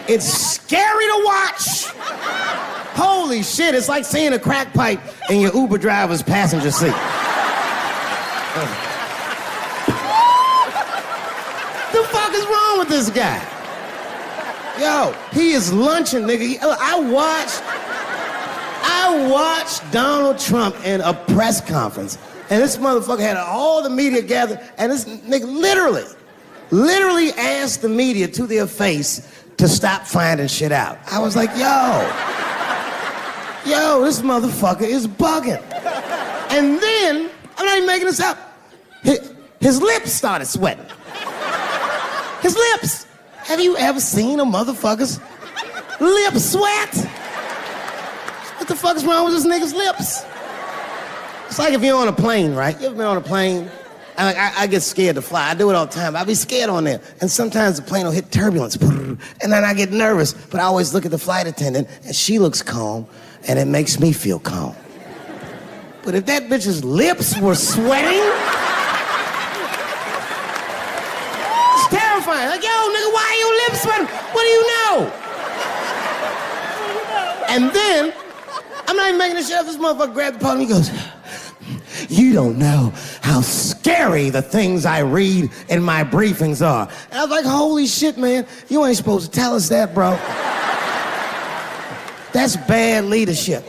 It's scary to watch. Holy shit, it's like seeing a crack pipe in your Uber driver's passenger seat. The fuck is wrong with this guy? Yo, he is lunching, nigga. I watched Donald Trump in a press conference, and this motherfucker had all the media gathered, and this nigga literally asked the media to their face to stop finding shit out. I was like, yo, this motherfucker is bugging. And then, I'm not even making this up, his lips started sweating. His lips. Have you ever seen a motherfucker's lip sweat? What the fuck is wrong with this nigga's lips? It's like if you're on a plane, right? You ever been on a plane? I get scared to fly. I do it all the time. I be scared on there. And sometimes the plane will hit turbulence. And then I get nervous. But I always look at the flight attendant, and she looks calm, and it makes me feel calm. But if that bitch's lips were sweating, it's terrifying. Like, yo, nigga, why are your lips sweating? What do you know? And then, I'm not even making this shit up. This motherfucker grabbed the podium, he goes, you don't know how scary the things I read in my briefings are. And I was like, holy shit, man, you ain't supposed to tell us that, bro. That's bad leadership.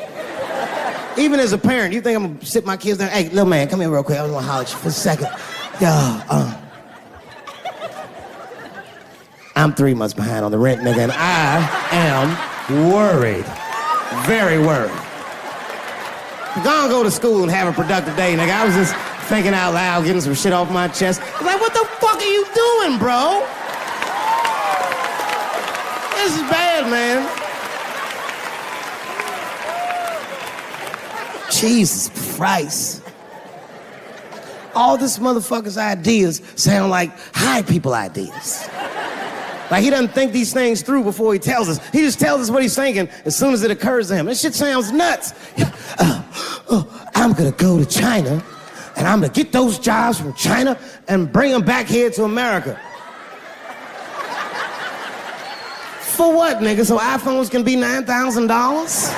Even as a parent, you think I'm gonna sit my kids down? Hey, little man, come here real quick. I was gonna holler at you for a second. Yo, I'm 3 months behind on the rent, nigga, and I am worried. Very worried. Go to school and have a productive day, nigga. I was just thinking out loud, getting some shit off my chest. I was like, what the fuck are you doing, bro? This is bad, man. Jesus Christ. All this motherfucker's ideas sound like high people ideas. Like he doesn't think these things through before he tells us. He just tells us what he's thinking as soon as it occurs to him. This shit sounds nuts. I'm gonna go to China and I'm gonna get those jobs from China and bring them back here to America. For what, nigga? So iPhones can be $9,000?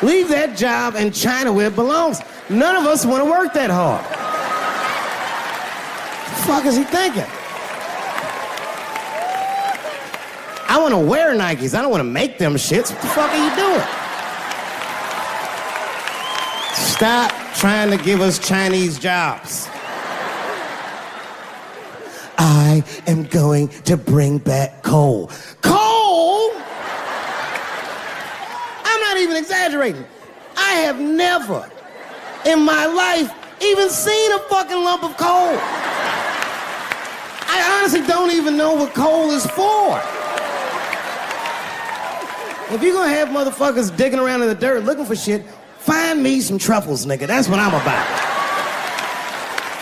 Leave that job in China where it belongs. None of us want to work that hard. What the fuck is he thinking? I want to wear Nikes. I don't want to make them shits. What the fuck are you doing? Stop trying to give us Chinese jobs. I am going to bring back coal. Coal? I'm not even exaggerating. I have never in my life even seen a fucking lump of coal. I honestly don't even know what coal is for. If you're gonna have motherfuckers digging around in the dirt looking for shit, find me some truffles, nigga. That's what I'm about.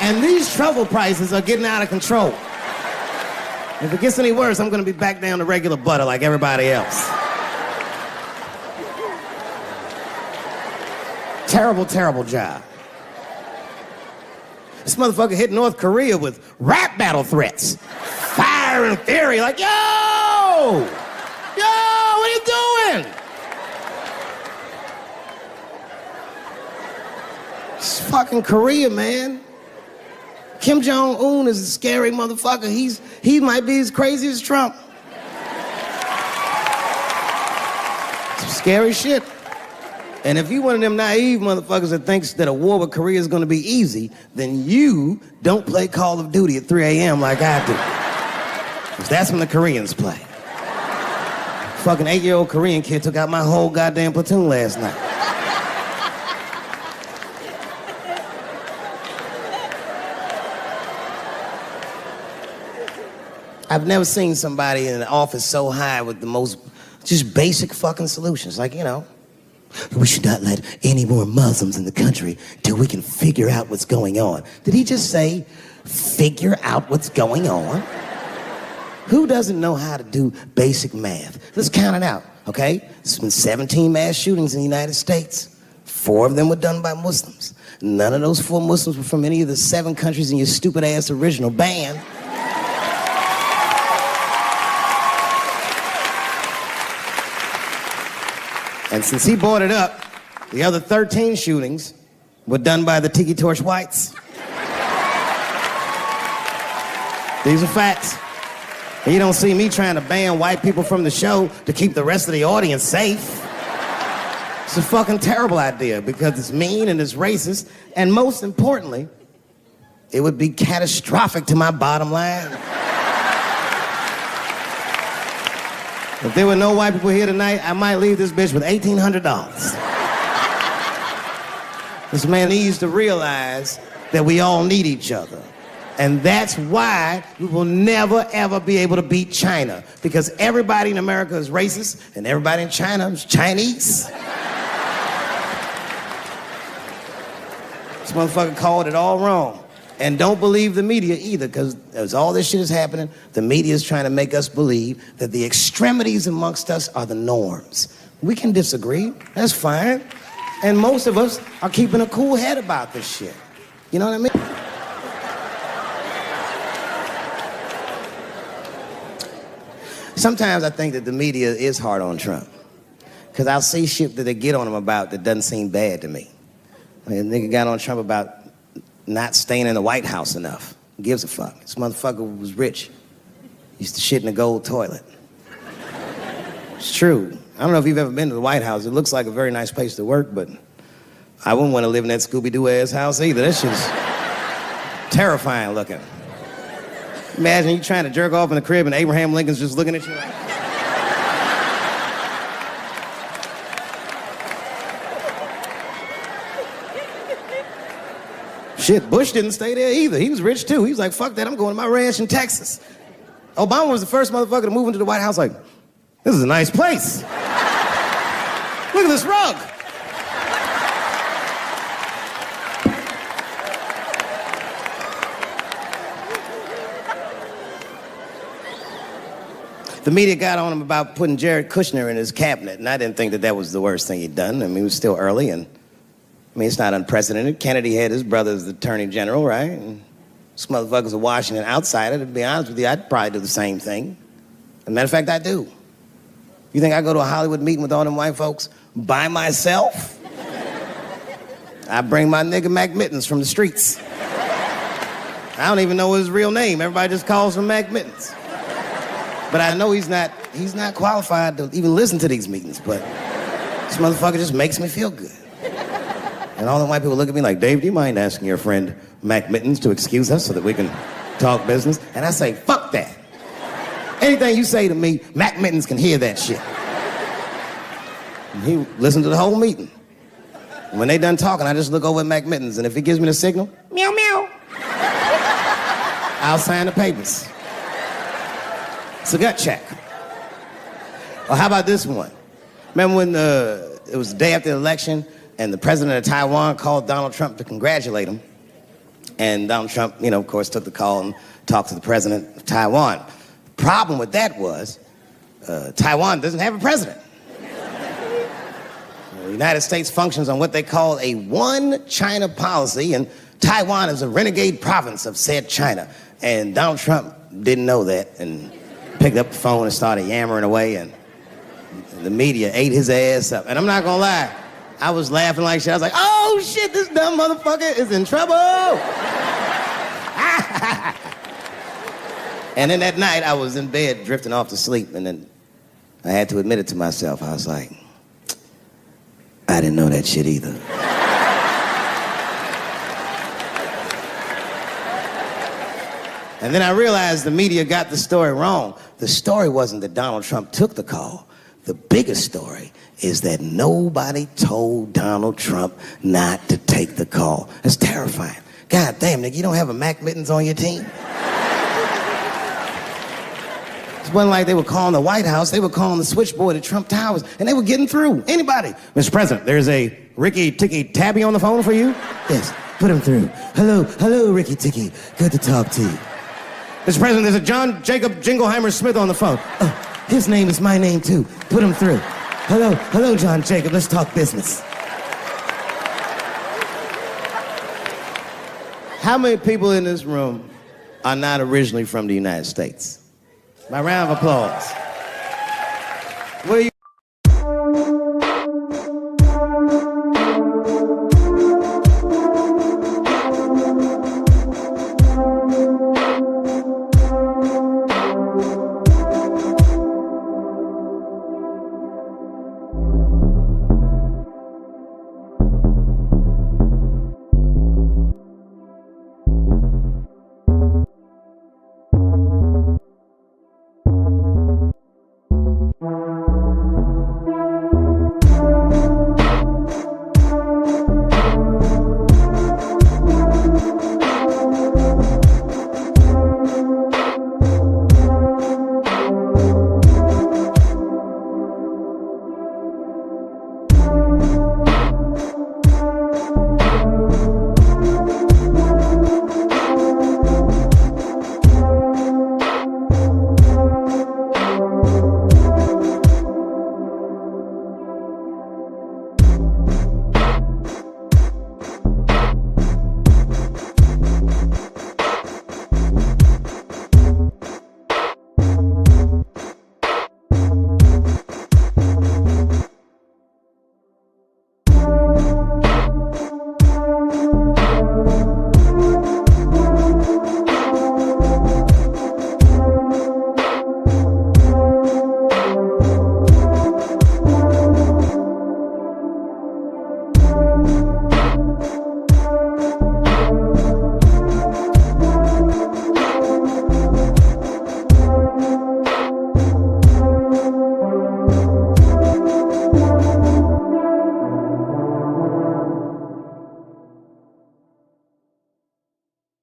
And these truffle prices are getting out of control. If it gets any worse, I'm gonna be back down to regular butter like everybody else. Terrible, terrible job. This motherfucker hit North Korea with rap battle threats. Fire and fury, like, yo! Yo, what are you doing? It's fucking Korea, man. Kim Jong-un is a scary motherfucker. He might be as crazy as Trump. Some scary shit. And if you one of them naive motherfuckers that thinks that a war with Korea is gonna be easy, then you don't play Call of Duty at 3 a.m. like I do. Because that's when the Koreans play. Fucking 8-year-old Korean kid took out my whole goddamn platoon last night. I've never seen somebody in an office so high with the most just basic fucking solutions. Like, you know, we should not let any more Muslims in the country till we can figure out what's going on. Did he just say, figure out what's going on? Who doesn't know how to do basic math? Let's count it out, okay? There's been 17 mass shootings in the United States. 4 of them were done by Muslims. None of those 4 Muslims were from any of the 7 countries in your stupid ass original band. And since he brought it up, the other 13 shootings were done by the Tiki Torch whites. These are facts. And you don't see me trying to ban white people from the show to keep the rest of the audience safe. It's a fucking terrible idea because it's mean and it's racist, and most importantly, it would be catastrophic to my bottom line. If there were no white people here tonight, I might leave this bitch with $1,800. This man needs to realize that we all need each other. And that's why we will never, ever be able to beat China. Because everybody in America is racist, and everybody in China is Chinese. This motherfucker called it all wrong. And don't believe the media either, because as all this shit is happening, the media is trying to make us believe that the extremities amongst us are the norms. We can disagree, that's fine. And most of us are keeping a cool head about this shit. You know what I mean? Sometimes I think that the media is hard on Trump. Because I'll see shit that they get on him about that doesn't seem bad to me. I mean, a nigga got on Trump about not staying in the White House enough. Who gives a fuck? This motherfucker was rich. Used to shit in a gold toilet. It's true. I don't know if you've ever been to the White House. It looks like a very nice place to work, but I wouldn't want to live in that Scooby-Doo ass house either. That shit's terrifying looking. Imagine you trying to jerk off in the crib and Abraham Lincoln's just looking at you like... Shit, Bush didn't stay there either. He was rich too. He was like, fuck that, I'm going to my ranch in Texas. Obama was the first motherfucker to move into the White House like, this is a nice place. Look at this rug. The media got on him about putting Jared Kushner in his cabinet, and I didn't think that that was the worst thing he'd done. I mean, it was still early, and I mean, it's not unprecedented. Kennedy had his brother as the attorney general, right? And this motherfucker's a Washington outsider. To be honest with you, I'd probably do the same thing. As a matter of fact, I do. You think I go to a Hollywood meeting with all them white folks by myself? I bring my nigga Mac Mittens from the streets. I don't even know his real name. Everybody just calls him Mac Mittens. But I know he's not qualified to even listen to these meetings, but this motherfucker just makes me feel good. And all the white people look at me like, Dave, do you mind asking your friend Mac Mittens to excuse us so that we can talk business? And I say, fuck that. Anything you say to me, Mac Mittens can hear that shit. And he listened to the whole meeting. And when they done talking, I just look over at Mac Mittens, and if he gives me the signal, meow, meow, I'll sign the papers. It's a gut check. Or how about this one? Remember when it was the day after the election and the president of Taiwan called Donald Trump to congratulate him? And Donald Trump, you know, of course, took the call and talked to the president of Taiwan. The problem with that was Taiwan doesn't have a president. The United States functions on what they call a one China policy, and Taiwan is a renegade province of said China. And Donald Trump didn't know that and picked up the phone and started yammering away, and the media ate his ass up. And I'm not gonna lie, I was laughing like shit. I was like, oh shit, this dumb motherfucker is in trouble. And then that night I was in bed drifting off to sleep, and then I had to admit it to myself. I was like, I didn't know that shit either. And then I realized the media got the story wrong. The story wasn't that Donald Trump took the call. The biggest story is that nobody told Donald Trump not to take the call. That's terrifying. God damn, nigga, you don't have a Mac Mittens on your team? It wasn't like they were calling the White House. They were calling the switchboard at Trump Towers, and they were getting through. Anybody. Mr. President, there's a Ricky Ticky Tabby on the phone for you? Yes, put him through. Hello, Ricky Ticky. Good to talk to you. Mr. President, there's a John Jacob Jingleheimer Smith on the phone. Oh, his name is my name, too. Put him through. Hello, John Jacob. Let's talk business. How many people in this room are not originally from the United States? My round of applause. Where you